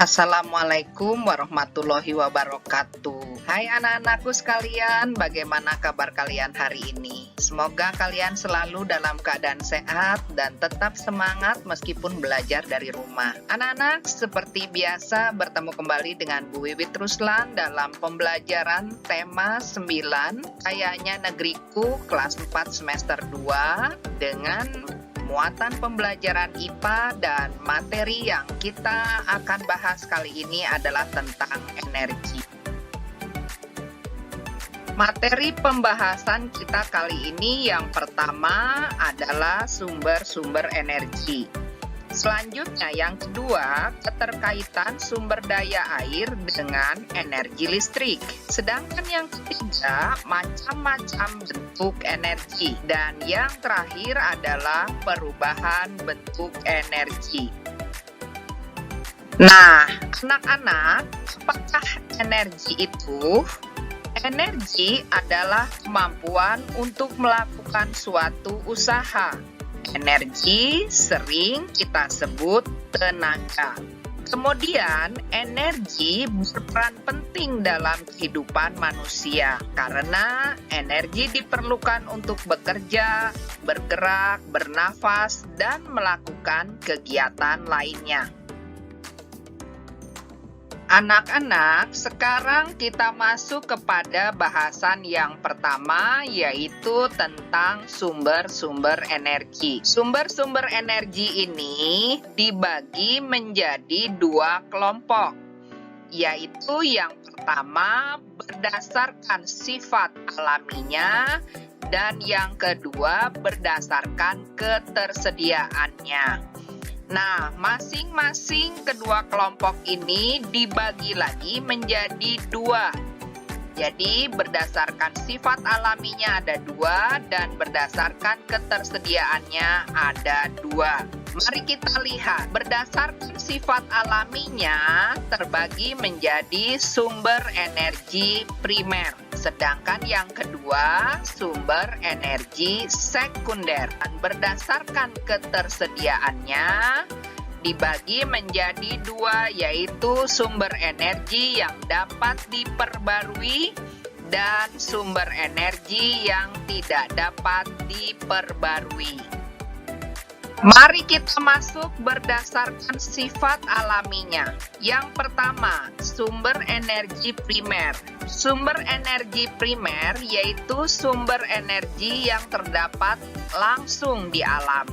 Assalamualaikum warahmatullahi wabarakatuh. Hai anak-anakku sekalian, bagaimana kabar kalian hari ini? Semoga kalian selalu dalam keadaan sehat dan tetap semangat meskipun belajar dari rumah. Anak-anak, seperti biasa bertemu kembali dengan Bu Wiwit Ruslan dalam pembelajaran tema 9, Kayaknya Negeriku kelas 4 semester 2 dengan muatan pembelajaran IPA dan materi yang kita akan bahas kali ini adalah tentang energi. Materi pembahasan kita kali ini yang pertama adalah sumber-sumber energi. Selanjutnya yang kedua, keterkaitan sumber daya air dengan energi listrik. Sedangkan yang ketiga, macam-macam bentuk energi. Dan yang terakhir adalah perubahan bentuk energi. Nah, anak-anak, apakah energi itu? Energi adalah kemampuan untuk melakukan suatu usaha. Energi sering kita sebut tenaga. Kemudian, energi berperan penting dalam kehidupan manusia karena energi diperlukan untuk bekerja, bergerak, bernafas, dan melakukan kegiatan lainnya. Anak-anak, sekarang kita masuk kepada bahasan yang pertama, yaitu tentang sumber-sumber energi. Sumber-sumber energi ini dibagi menjadi dua kelompok, yaitu yang pertama berdasarkan sifat alaminya dan yang kedua berdasarkan ketersediaannya. Nah, masing-masing kedua kelompok ini dibagi lagi menjadi dua. Jadi, berdasarkan sifat alaminya ada dua dan berdasarkan ketersediaannya ada dua. Mari kita lihat, berdasarkan sifat alaminya terbagi menjadi sumber energi primer. Sedangkan yang kedua, sumber energi sekunder. Dan berdasarkan ketersediaannya dibagi menjadi dua, yaitu sumber energi yang dapat diperbarui dan sumber energi yang tidak dapat diperbarui. Mari kita masuk berdasarkan sifat alaminya. Yang pertama, sumber energi primer. Sumber energi primer yaitu sumber energi yang terdapat langsung di alam.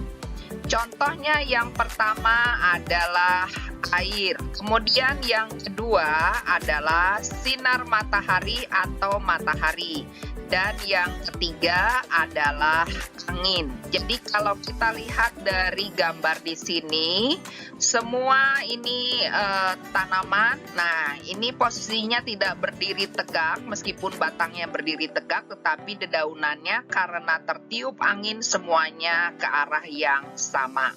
Contohnya yang pertama adalah air. Kemudian yang kedua adalah sinar matahari atau matahari. Dan yang ketiga adalah angin. Jadi kalau kita lihat dari gambar di sini, semua ini tanaman. Nah, ini posisinya tidak berdiri tegak, meskipun batangnya berdiri tegak, tetapi dedaunannya karena tertiup angin semuanya ke arah yang sama.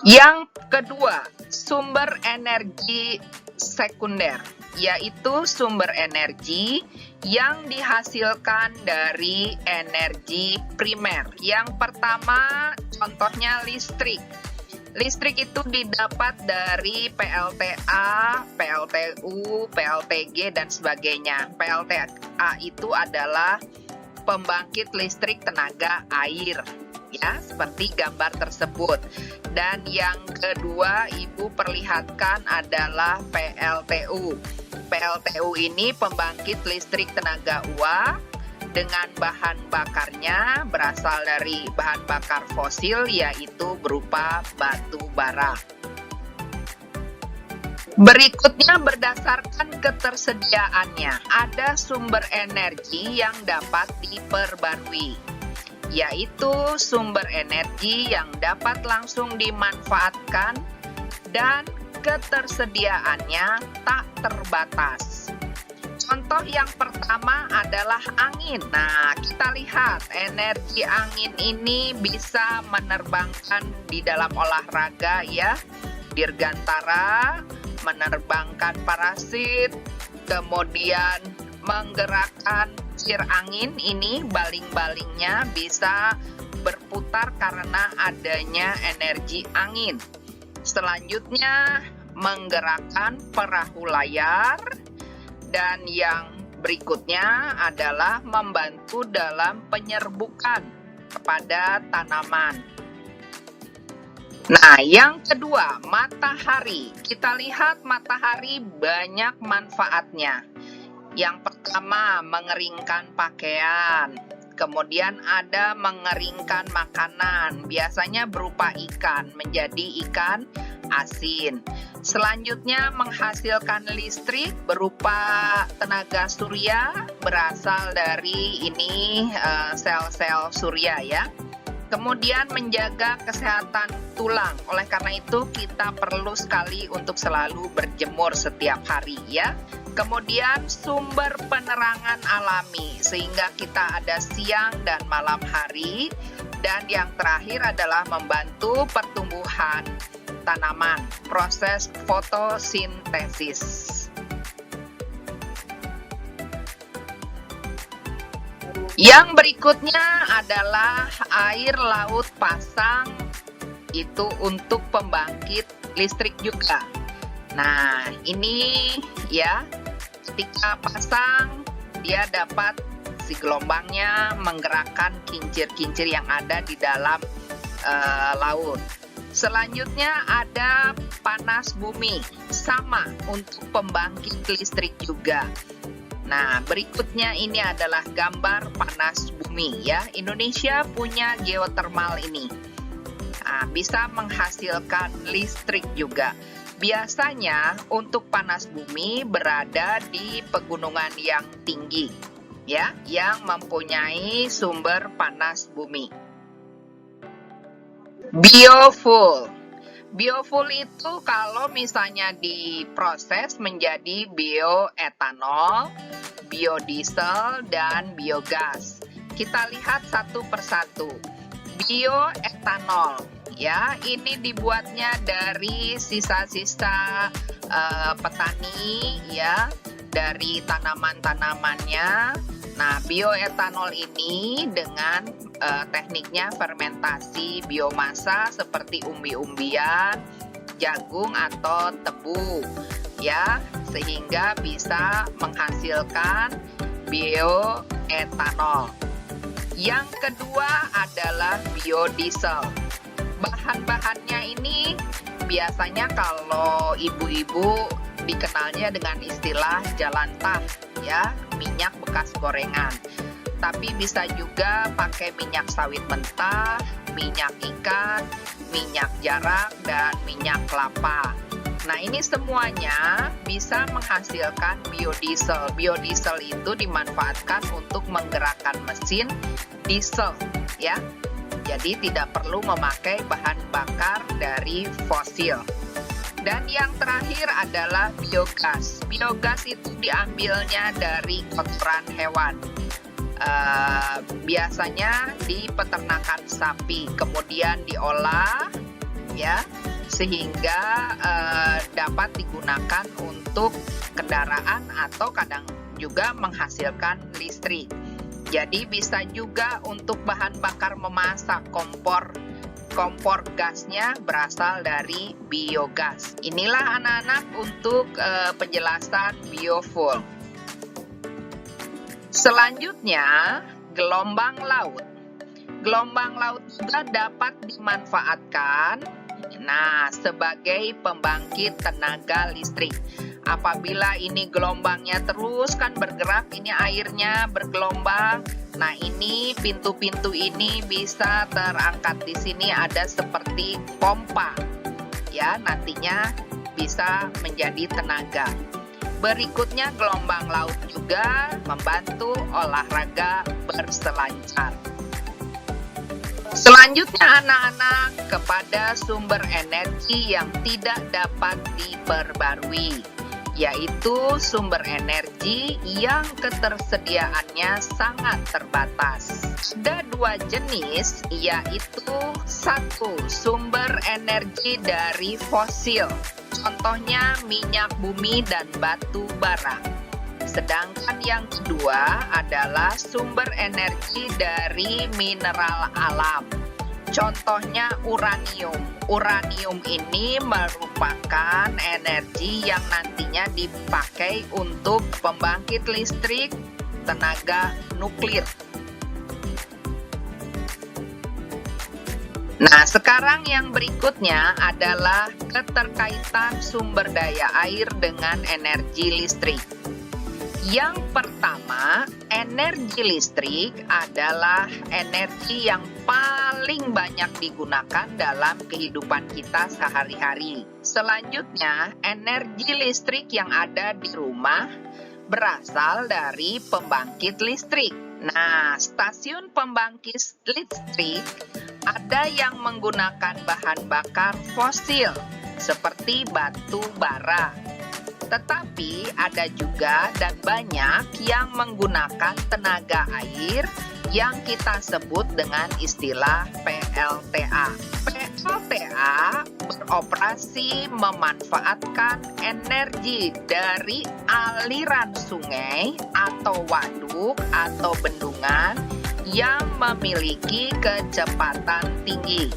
Yang kedua, sumber energi sekunder, yaitu sumber energi yang dihasilkan dari energi primer. Yang pertama, contohnya listrik. Listrik itu didapat dari PLTA, PLTU, PLTG, dan sebagainya. PLTA itu adalah pembangkit listrik tenaga air, ya, seperti gambar tersebut. Dan yang kedua, Ibu perlihatkan adalah PLTU. PLTU ini pembangkit listrik tenaga uap dengan bahan bakarnya berasal dari bahan bakar fosil, yaitu berupa batu bara. Berikutnya berdasarkan ketersediaannya, ada sumber energi yang dapat diperbarui, yaitu sumber energi yang dapat langsung dimanfaatkan dan ketersediaannya tak terbatas. Contoh yang pertama adalah angin. Nah, kita lihat energi angin ini bisa menerbangkan di dalam olahraga, ya, dirgantara, menerbangkan parasit, kemudian menggerakkan kincir angin ini, baling-balingnya bisa berputar karena adanya energi angin. Selanjutnya, menggerakkan perahu layar. Dan yang berikutnya adalah membantu dalam penyerbukan kepada tanaman. Nah, yang kedua, matahari. Kita lihat matahari banyak manfaatnya. Yang pertama, mengeringkan pakaian. Kemudian ada mengeringkan makanan, biasanya berupa ikan, menjadi ikan asin. Selanjutnya menghasilkan listrik berupa tenaga surya, berasal dari ini sel-sel surya ya. Kemudian menjaga kesehatan tulang, oleh karena itu kita perlu sekali untuk selalu berjemur setiap hari ya. Kemudian sumber penerangan alami, sehingga kita ada siang dan malam hari. Dan yang terakhir adalah membantu pertumbuhan tanaman, proses fotosintesis. Yang berikutnya adalah air laut pasang, itu untuk pembangkit listrik juga. Nah, ini ya, ketika pasang dia dapat si gelombangnya menggerakkan kincir-kincir yang ada di dalam laut. Selanjutnya ada panas bumi, sama untuk pembangkit listrik juga. Nah, berikutnya ini adalah gambar panas bumi ya. Indonesia punya geotermal ini. Nah, bisa menghasilkan listrik juga. Biasanya untuk panas bumi berada di pegunungan yang tinggi ya, yang mempunyai sumber panas bumi. Biofuel. Biofuel itu kalau misalnya diproses menjadi bioetanol, biodiesel, dan biogas. Kita lihat satu persatu. Bioetanol, ya, ini dibuatnya dari sisa-sisa petani, ya, dari tanaman-tanamannya. Nah, bioetanol ini dengan tekniknya fermentasi biomasa seperti umbi-umbian, jagung atau tebu, ya, sehingga bisa menghasilkan bioetanol. Yang kedua adalah biodiesel. Bahan-bahannya ini biasanya kalau ibu-ibu dikenalnya dengan istilah jalantah, ya, minyak bekas gorengan. Tapi bisa juga pakai minyak sawit mentah, minyak ikan, minyak jarak, dan minyak kelapa. Nah, ini semuanya bisa menghasilkan biodiesel. Biodiesel itu dimanfaatkan untuk menggerakkan mesin diesel, ya. Jadi tidak perlu memakai bahan bakar dari fosil. Dan yang terakhir adalah biogas. Biogas itu diambilnya dari kotoran hewan. Biasanya di peternakan sapi, kemudian diolah, ya, sehingga dapat digunakan untuk kendaraan atau kadang juga menghasilkan listrik. Jadi bisa juga untuk bahan bakar memasak, kompor gasnya berasal dari biogas. Inilah anak-anak untuk penjelasan biofuel. Selanjutnya, gelombang laut. Gelombang laut juga dapat dimanfaatkan sebagai pembangkit tenaga listrik. Apabila ini gelombangnya terus kan bergerak, ini airnya bergelombang. Nah, ini pintu-pintu ini bisa terangkat. Di sini ada seperti pompa. Ya, nantinya bisa menjadi tenaga. Berikutnya gelombang laut juga membantu olahraga berselancar. Selanjutnya anak-anak, kepada sumber energi yang tidak dapat diperbarui, yaitu sumber energi yang ketersediaannya sangat terbatas. Ada dua jenis, yaitu satu, sumber energi dari fosil, contohnya minyak bumi dan batu bara. Sedangkan yang kedua adalah sumber energi dari mineral alam. Contohnya uranium. Uranium ini merupakan energi yang nantinya dipakai untuk pembangkit listrik tenaga nuklir. Nah, sekarang yang berikutnya adalah keterkaitan sumber daya air dengan energi listrik. Yang pertama, energi listrik adalah energi yang paling banyak digunakan dalam kehidupan kita sehari-hari. Selanjutnya, energi listrik yang ada di rumah berasal dari pembangkit listrik. Nah, stasiun pembangkit listrik ada yang menggunakan bahan bakar fosil seperti batu bara. Tetapi ada juga dan banyak yang menggunakan tenaga air yang kita sebut dengan istilah PLTA. PLTA beroperasi memanfaatkan energi dari aliran sungai atau waduk atau bendungan yang memiliki kecepatan tinggi.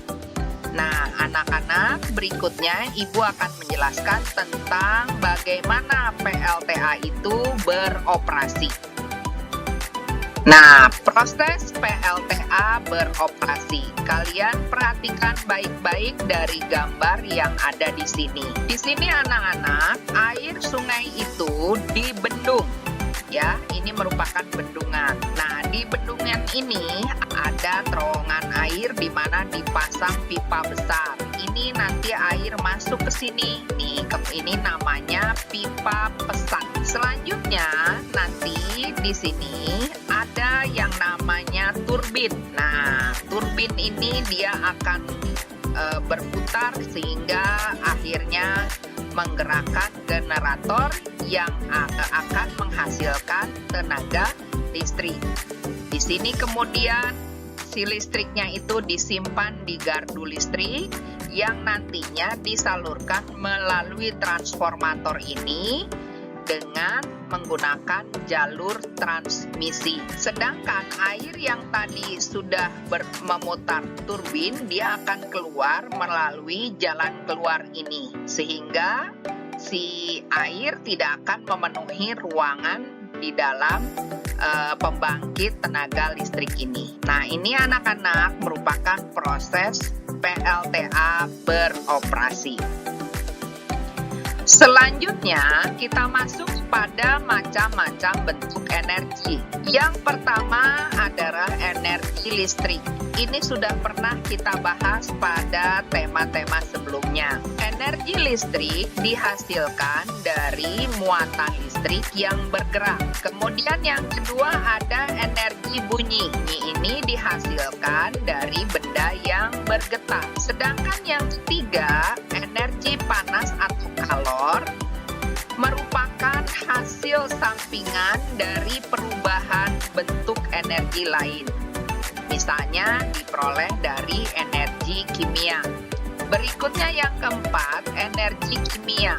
Nah, anak-anak, berikutnya Ibu akan menjelaskan tentang bagaimana PLTA itu beroperasi. Nah, proses PLTA beroperasi. Kalian perhatikan baik-baik dari gambar yang ada di sini. Di sini anak-anak, air sungai itu dibendung. Ya, ini merupakan bendungan. Nah, di bendungan ini ada terowongan air di mana dipasang pipa besar. Ini nanti air masuk ke sini. Nih, ini namanya pipa pesak. Selanjutnya, nanti di sini ada yang namanya turbin. Nah, turbin ini dia akan berputar sehingga akhirnya menggerakkan generator yang akan menghasilkan tenaga listrik. Di sini kemudian si listriknya itu disimpan di gardu listrik yang nantinya disalurkan melalui transformator ini dengan menggunakan jalur transmisi. Sedangkan air yang tadi sudah memutar turbin, dia akan keluar melalui jalan keluar ini. Sehingga si air tidak akan memenuhi ruangan di dalam pembangkit tenaga listrik ini. Nah, ini anak-anak merupakan proses PLTA beroperasi. Selanjutnya, kita masuk pada macam-macam bentuk energi. Yang pertama adalah energi listrik. Ini sudah pernah kita bahas pada tema-tema sebelumnya. Energi listrik dihasilkan dari muatan listrik yang bergerak. Kemudian yang kedua ada energi bunyi. Ini dihasilkan dari benda yang bergetar. Sedangkan yang ketiga, energi panas atau kalor merupakan hasil sampingan dari perubahan bentuk energi lain. Misalnya diperoleh dari energi kimia. Berikutnya yang keempat, energi kimia.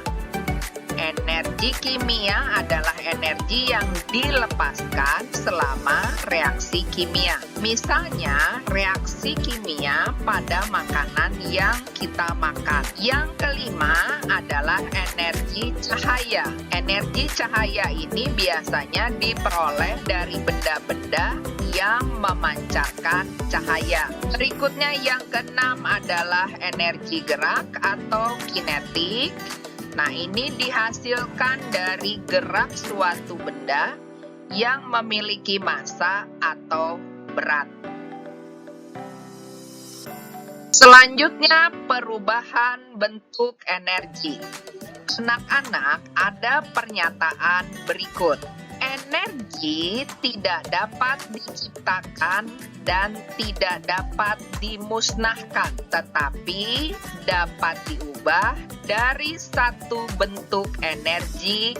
Energi kimia adalah energi yang dilepaskan selama reaksi kimia. Misalnya, reaksi kimia pada makanan yang kita makan. Yang kelima adalah energi cahaya. Energi cahaya ini biasanya diperoleh dari benda-benda yang memancarkan cahaya. Berikutnya yang keenam adalah energi gerak atau kinetik. Nah, ini dihasilkan dari gerak suatu benda yang memiliki massa atau berat. Selanjutnya, perubahan bentuk energi. Anak-anak, ada pernyataan berikut. Energi tidak dapat diciptakan dan tidak dapat dimusnahkan, tetapi dapat diubah dari satu bentuk energi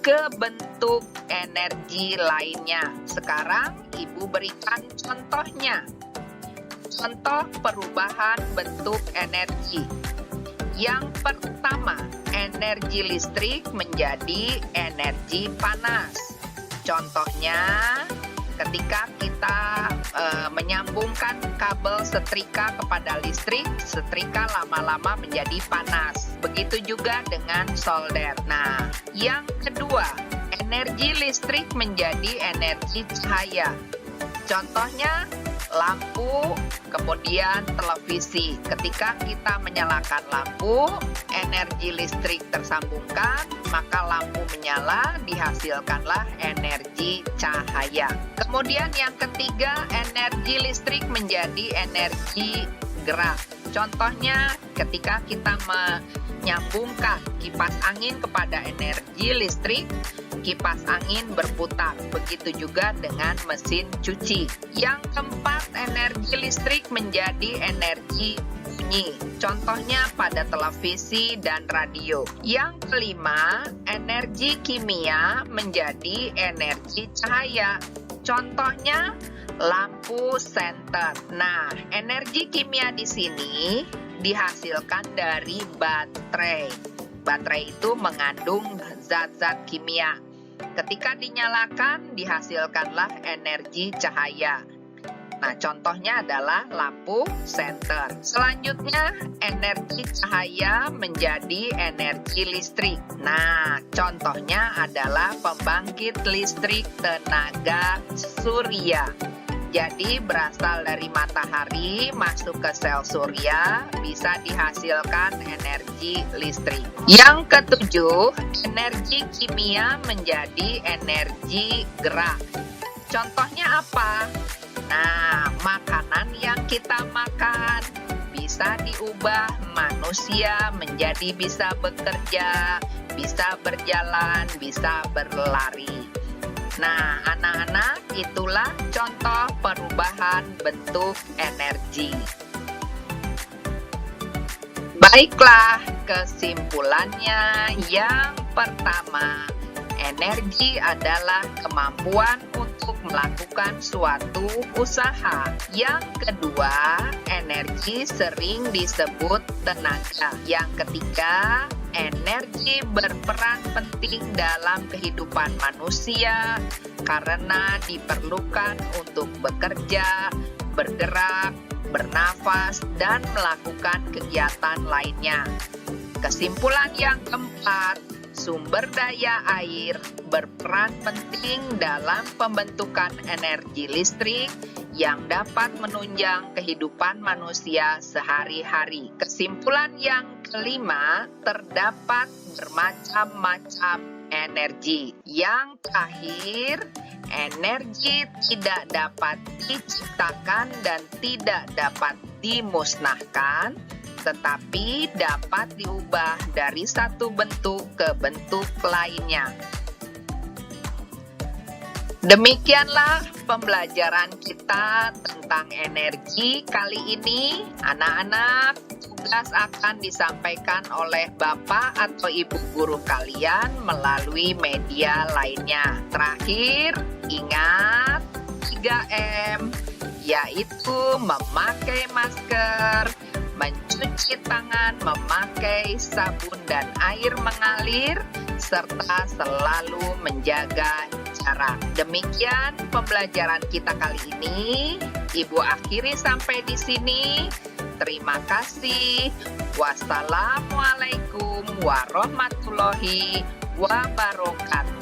ke bentuk energi lainnya. Sekarang Ibu berikan contohnya. Contoh perubahan bentuk energi. Yang pertama, energi listrik menjadi energi panas. Contohnya, ketika kita menyambungkan kabel setrika kepada listrik, setrika lama-lama menjadi panas. Begitu juga dengan solder. Nah, yang kedua, energi listrik menjadi energi cahaya. Contohnya, lampu, kemudian televisi. Ketika kita menyalakan lampu, energi listrik tersambungkan, maka lampu menyala, dihasilkanlah energi cahaya. Kemudian yang ketiga, energi listrik menjadi energi gerak. Contohnya, ketika kita menyambungkan kipas angin kepada energi listrik, kipas angin berputar. Begitu juga dengan mesin cuci. Yang keempat, energi listrik menjadi energi bunyi. Contohnya pada televisi dan radio. Yang kelima, energi kimia menjadi energi cahaya. Contohnya lampu senter. Nah, energi kimia di sini dihasilkan dari baterai. Baterai itu mengandung zat-zat kimia. Ketika dinyalakan, dihasilkanlah energi cahaya. Nah, contohnya adalah lampu senter. Selanjutnya, energi cahaya menjadi energi listrik. Nah, contohnya adalah pembangkit listrik tenaga surya. Jadi berasal dari matahari, masuk ke sel surya, bisa dihasilkan energi listrik. Yang ketujuh, energi kimia menjadi energi gerak. Contohnya apa? Nah, makanan yang kita makan bisa diubah manusia menjadi bisa bekerja, bisa berjalan, bisa berlari. Nah, anak-anak, itulah contoh perubahan bentuk energi. Baiklah, kesimpulannya yang pertama, energi adalah kemampuan untuk melakukan suatu usaha. Yang kedua, energi sering disebut tenaga. Yang ketiga, energi berperan penting dalam kehidupan manusia karena diperlukan untuk bekerja, bergerak, bernafas, dan melakukan kegiatan lainnya. Kesimpulan yang keempat, sumber daya air berperan penting dalam pembentukan energi listrik yang dapat menunjang kehidupan manusia sehari-hari. Kesimpulan yang kelima, terdapat bermacam-macam energi. Yang terakhir, energi tidak dapat diciptakan dan tidak dapat dimusnahkan, tetapi dapat diubah dari satu bentuk ke bentuk lainnya. Demikianlah pembelajaran kita tentang energi kali ini. Anak-anak, tugas akan disampaikan oleh Bapak atau Ibu guru kalian melalui media lainnya. Terakhir, ingat 3M, yaitu memakai masker, mencuci tangan, memakai sabun dan air mengalir, serta selalu menjaga jarak. Demikian pembelajaran kita kali ini. Ibu akhiri sampai di sini. Terima kasih. Wassalamualaikum warahmatullahi wabarakatuh.